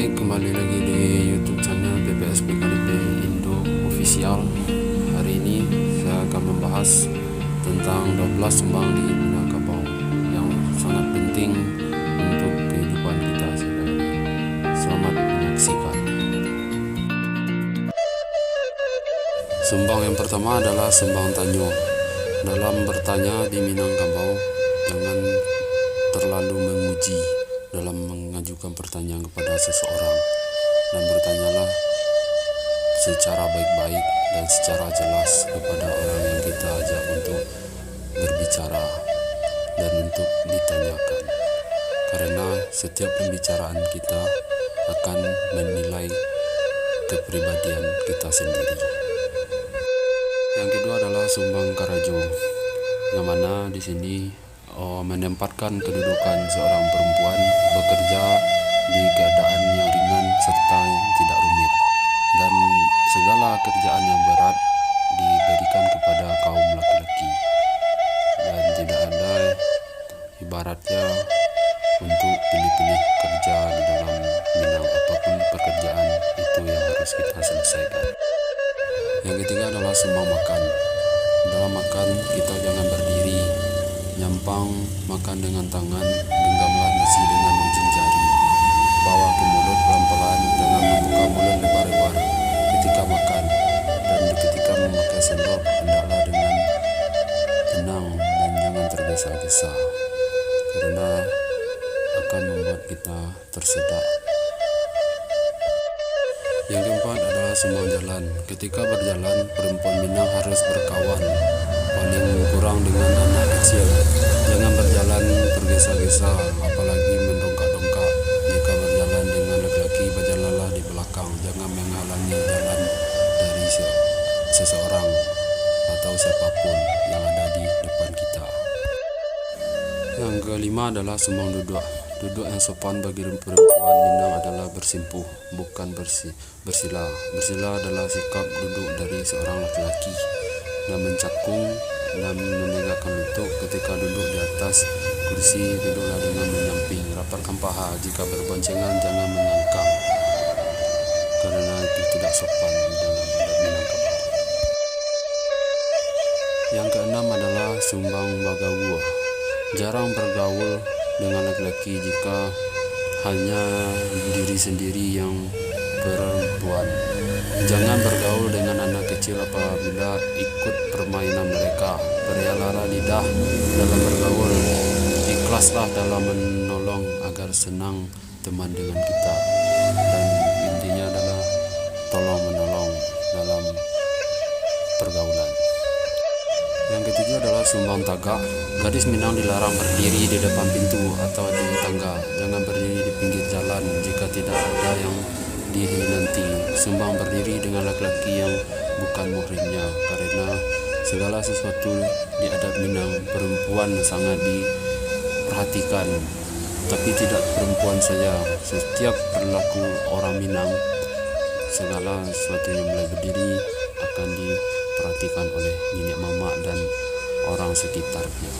Baik, kembali lagi di YouTube channel PPS PKDP Indo Official. Hari ini saya akan membahas tentang 12 sumbang di Minangkabau yang sangat penting untuk kehidupan kita sehari-hari. Selamat menyaksikan. Sumbang yang pertama adalah sumbang Tanyo. Dalam bertanya di Minangkabau, jangan terlalu memuji dalam mengajukan pertanyaan kepada seseorang, dan bertanyalah secara baik-baik dan secara jelas kepada orang yang kita ajak untuk berbicara dan untuk ditanyakan, karena setiap pembicaraan kita akan menilai kepribadian kita sendiri. Yang kedua adalah sumbang Karajo, yang mana di sini menempatkan kedudukan seorang perempuan bekerja di keadaan yang ringan serta yang tidak rumit, dan segala kerjaan yang berat diberikan kepada kaum laki-laki, dan tidak ada ibaratnya untuk pilih-pilih kerja di dalam Minang. Apapun pekerjaan itu yang harus kita selesaikan. Yang ketiga adalah sumbang makan. Dalam makan kita jangan berdiri, nyampang makan dengan tangan, genggamlah nasi dengan ujung jari, bawa ke mulut pelan-pelan, jangan membuka mulut lebar-lebar ketika makan, dan ketika memakai sendok hendaklah dengan tenang dan jangan tergesa-gesa, karena akan membuat kita tersedak. Yang keempat adalah sumbang jalan. Ketika berjalan, perempuan Minang harus berkawan, paling kurang dengan anak kecil. Jangan berjalan tergesa-gesa, apalagi mendongkak-dongkak. Jika berjalan dengan laki-laki, berjalanlah di belakang. Jangan menghalangi jalan dari seseorang atau siapapun yang ada di depan kita. Yang kelima adalah sumbang duduk. Duduk yang sopan bagi perempuan Minang adalah bersimpuh, bukan bersila. Bersila adalah sikap duduk dari seorang laki-laki, dan mencakung dan menegakkan lutut. Ketika duduk di atas kursi, duduklah dengan menyamping, rapatkan paha. Jika berboncengan, jangan menyangkang, karena itu tidak sopan dalam adat Minangkabau. Yang keenam adalah sumbang Bagawu. Jarang bergaul dengan laki-laki jika hanya diri sendiri yang perempuan. Jangan bergaul dengan anak kecil apabila ikut permainan mereka. Berialah lidah dalam bergaul, ikhlaslah dalam menolong agar senang teman dengan kita, dan intinya adalah tolong menolong dalam pergaulan. Yang ketujuh adalah sumbang Tagak. Gadis Minang dilarang berdiri di depan pintu atau di tangga. Jangan berdiri di pinggir jalan jika tidak ada yang dinanti. Sumbang berdiri dengan laki-laki yang bukan muhrimnya, karena segala sesuatu di adat Minang perempuan sangat diperhatikan. Tapi tidak perempuan saja, setiap perilaku orang Minang, segala sesuatu yang mulai berdiri akan diperhatikan oleh nenek mama dan orang sekitarnya.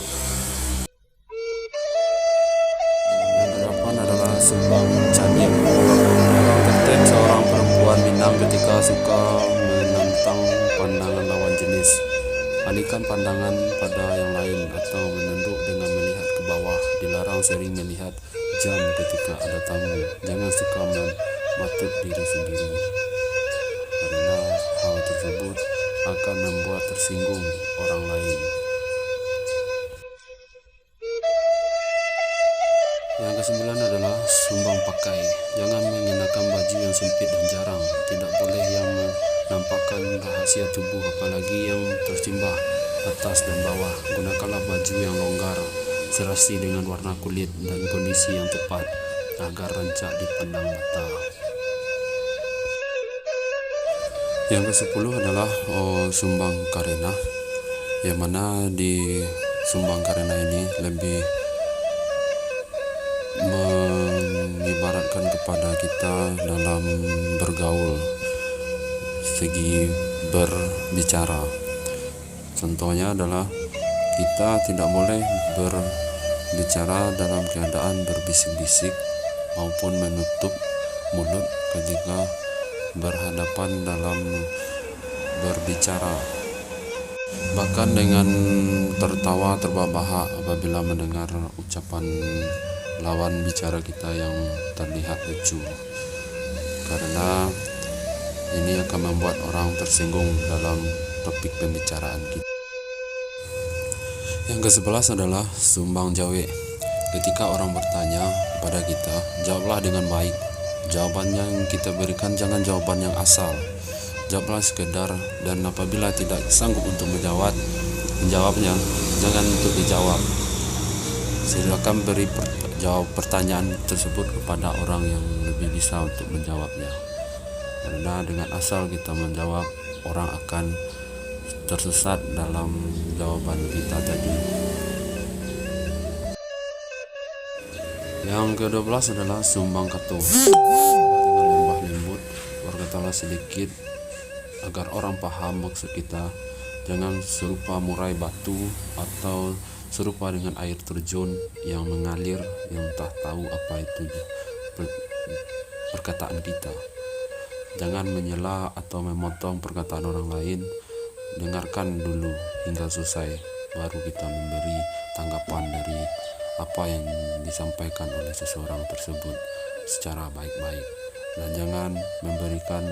Yang kedelapan adalah sumbang Cadiak. Dalam tertib seorang perempuan Minang ketika suka menentang pandangan lawan jenis, alihkan pandangan pada yang lain atau menunduk dengan melihat ke bawah. Dilarang sering melihat jam ketika ada tamu. Jangan suka mematut diri sendiri, karena hal tersebut akan membuat tersinggung orang lain. Yang kesembilan adalah sumbang pakai. Jangan mengenakan baju yang sempit dan jarang. Tidak boleh yang menampakkan rahasia tubuh, apalagi yang tersimbah atas dan bawah. Gunakanlah baju yang longgar, serasi dengan warna kulit dan kondisi yang tepat, agar rancak dipandang mata. Yang ke-10 adalah sumbang Karena, yang mana di sumbang Karena ini lebih mengibaratkan kepada kita dalam bergaul, segi berbicara. Contohnya adalah kita tidak boleh berbicara dalam keadaan berbisik-bisik maupun menutup mulut ketika berhadapan dalam berbicara, bahkan dengan tertawa terbahak-bahak apabila mendengar ucapan lawan bicara kita yang terlihat lucu, karena ini akan membuat orang tersinggung dalam topik pembicaraan kita. Yang ke-11 adalah sumbang jawab. Ketika orang bertanya kepada kita, jawablah dengan baik. Jawaban yang kita berikan jangan jawaban yang asal. Jawablah sekedar, dan apabila tidak sanggup untuk menjawabnya, jangan untuk dijawab. Silakan beri jawab pertanyaan tersebut kepada orang yang lebih bisa untuk menjawabnya. Karena dengan asal kita menjawab, orang akan tersesat dalam jawaban kita tadi. Yang ke-12 adalah sumbang katuh. Dengan lembah lembut, berkatalah sedikit agar orang paham maksud kita. Jangan serupa murai batu atau serupa dengan air terjun yang mengalir, yang tak tahu apa itu perkataan kita. Jangan menyela atau memotong perkataan orang lain. Dengarkan dulu hingga selesai, baru kita memberi tanggapan dari apa yang disampaikan oleh seseorang tersebut secara baik-baik. Dan jangan memberikan